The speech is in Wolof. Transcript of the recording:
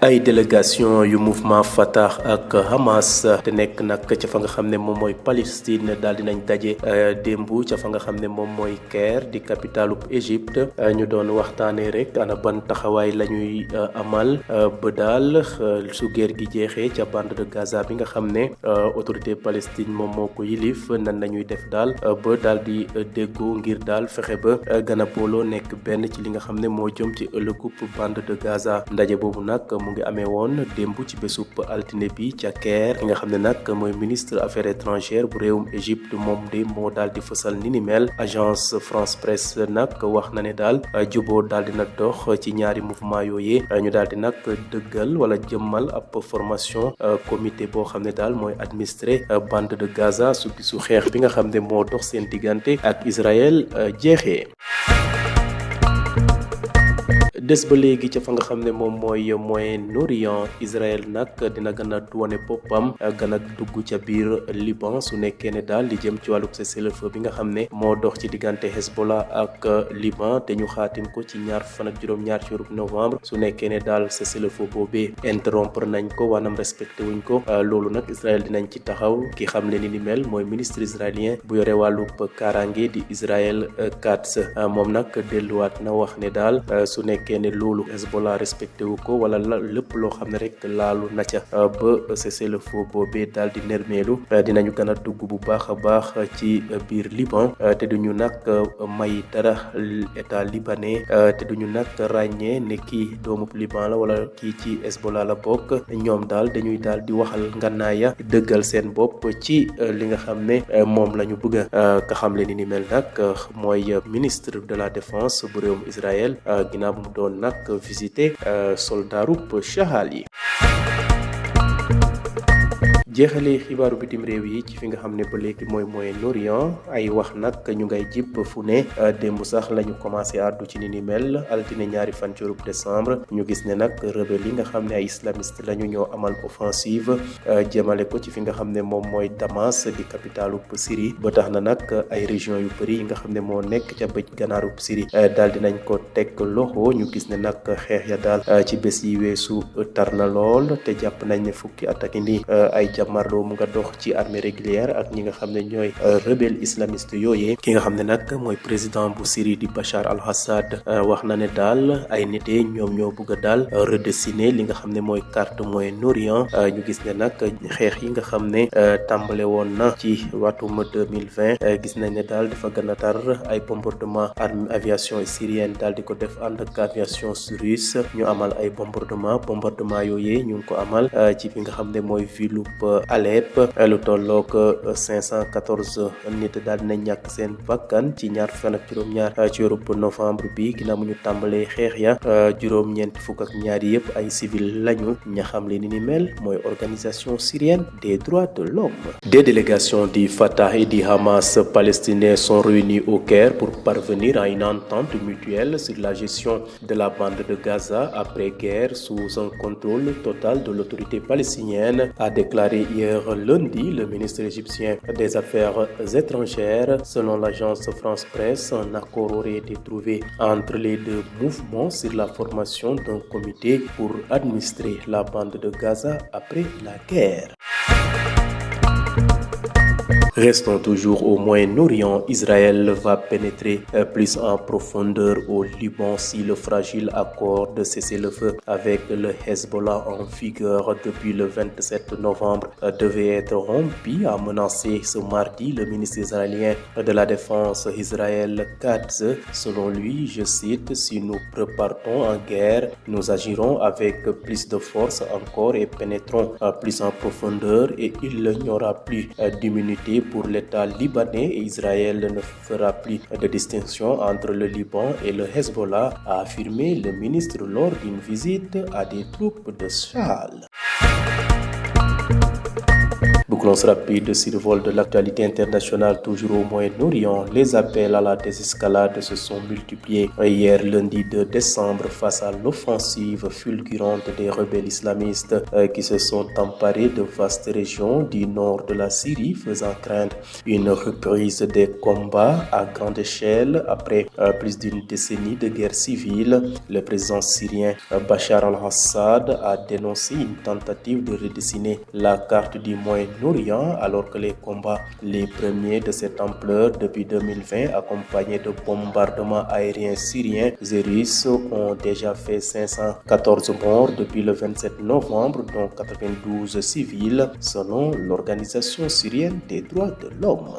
ay délégation yu mouvement Fatah ak Hamas te nekk nag ca fa nga xam ne moom mooy Palestine daal dinañ daje démb ca fa nga xam ne moom mooy Caire di capitalu Égypte ñu doon waxtaanee rek ana ban taxawaay la ñuy amal ba daal su guerre gi jeexee ca bande de Gaza bi nga xam ne autorité Palestine moom moo ko yilif nan la ñuy def daal ba daal di déggoo ngir daal fexe ba gën a booloo nekk benn ci li nga xam ne moo jëm ci ëllëgub bande de Gaza ndaje boobu nag mu ngi amee woon démb ci bésub altine bi ca Caire ki nga xam ne nag mooy ministre affaires étrangères bu réewum Égypte moom de moo daal di fësal ni ni mel agence France Presse nag wax na ne daal juboo daal dina dox ci ñaari mouvement yooyee ñu daal di nag dëggal wala jëmmal ab formation comité boo xam ne daal mooy administré bande de Gaza su xeex bi nga xam ne moo dox seen diggante ak Israël jeexee. des ba léegi ca fa nga xam ne moom mooy Moyen-Orient Israël nag dina gën a wane boppam gën a dugg ca biir Liban su nekkee ne daal di jëm ci wàllub cessez-le-feu bi nga xam ne moo dox ci diggante Hezbollah ak Liban te ñu xaatim ko ci ñaar fan ak juróom-ñaar ci weeru novembre su nekkee ne daal cessez-le-feu boobee interrompre nañ ko waanam respecté wuñ ko loolu nag Israël dinañ ci taxaw ki xam ne ni mel mooy ministre israélien bu yore wàllub kaaraange di Israël Katz moom nag delluwaat na wax ne daal su nekkee ne loolu Hezbollah respecté wu ko wala lépp loo xam ne rek laalu na ca ba cessez-le-feu boobee daal di nermeelu dinañu gën a dugg bu baax a baax ci biir Liban te duñu nag may dara état libanais te duñu nag ràññee ne kii doomu Liban la wala kii ci Hezbollah la bokk ñoom daal dañuy daal di waxal ngànnaaya dëggal seen bopp ci li nga xam ne moom la ñu bëgg ka xam le ni mel nag mooy ministre de la défense bu réewum Israël ginnaaw bu mu doon nag visité soldaarub Chahal yi. jeexalee xibaaru bitim réew yi ci fi nga xam ne ba léegi mooy Moyen-Orient ay wax nag ñu ngay jib fu ne démb sax la ñu commencé àddu ci ni mel altine ñaari fan ci weeru décembre ñu gis ne nag rebelle yi nga xam ne ay islamiste lañu ñoo amal offensive jëmale ko ci fi nga xam ne moom mooy Damas di capitalu Syrie ba tax na nag ay région yu bëri yi nga xam ne moo nekk ca bëj ganaarub Syrie daal dinañ ko teg loxo ñu gis ne nag xeex ya daal ci bés yi weesu tar na lool te jàpp nañ ne fukki attaque ni ay marlo mu nga dox ci armée régulière ak ñi nga xam ne ñooy rebelle islamiste yooyee ki nga xam ne nag mooy président bu Syrie di Bachar al-Assad wax na ne daal ay nit ñoom ñoo bëgg a daal redessiner li nga xam ne mooy carte Moyen-Orient ñu gis ne nag xeex yi nga xam ne tàmbale woon na ci watum 2020 gis nañ ne daal dafa gën a tar ay bombardement aviation syrienne daal di ko def ànd ak aviation russe ñu amal ay bombardement yooyee ñu ngi ko amal ci fi nga xam ne mooy ville Alep lu tolloog 514 nit daal dina ñàkk seen bakkan ci ñaar fan ak juróom-ñaar ci weeru novembre bi ginnaaw mu ñu tàmbalee xeex ya juróom-ñeent fukk ak ñaar yëpp ay civil lañu ña xam le ni mel mooy organisation syrienne des droits de l'homme. Des délégations du Fatah et du Hamas palestinien sont réunies au Caire pour parvenir à une entente mutuelle sur la gestion de la bande de Gaza après-guerre sous un contrôle total de l'autorité palestinienne, a déclaré hier lundi le ministre égyptien des Affaires étrangères. Selon l'agence France Presse, un accord aurait été trouvé entre les deux mouvements sur la formation d'un comité pour administrer la bande de Gaza après la guerre. Restons toujours au Moyen-Orient. Israël va pénétrer plus en profondeur au Liban si le fragile accord de cessez-le-feu avec le Hezbollah en vigueur depuis le 27 novembre devait être rompu, a menacé ce mardi le ministre israélien de la Défense Israël Katz. Selon lui, je cite, si nous repartons en guerre, nous agirons avec plus de force encore et pénétrons plus en profondeur et il n'y aura plus d'immunité pour l'État libanais et Israël ne fera plus de distinction entre le Liban et le Hezbollah, a affirmé le ministre lors d'une visite à des troupes de Chahal. Réponse rapide, survol de l'actualité internationale toujours au Moyen-Orient. Les appels à la désescalade se sont multipliés hier lundi 2 décembre face à l'offensive fulgurante des rebelles islamistes qui se sont emparés de vastes régions du nord de la Syrie, faisant craindre une reprise des combats à grande échelle après plus d'une décennie de guerre civile. Le président syrien Bachar al-Assad a dénoncé une tentative de redessiner la carte du Moyen-Orient alors que les combats les premiers de cette ampleur depuis 2020 accompagnés de bombardements aériens syriens et russes ont déjà fait 514 morts depuis le 27 novembre, dont 92 civils selon l'Organisation syrienne des droits de l'homme.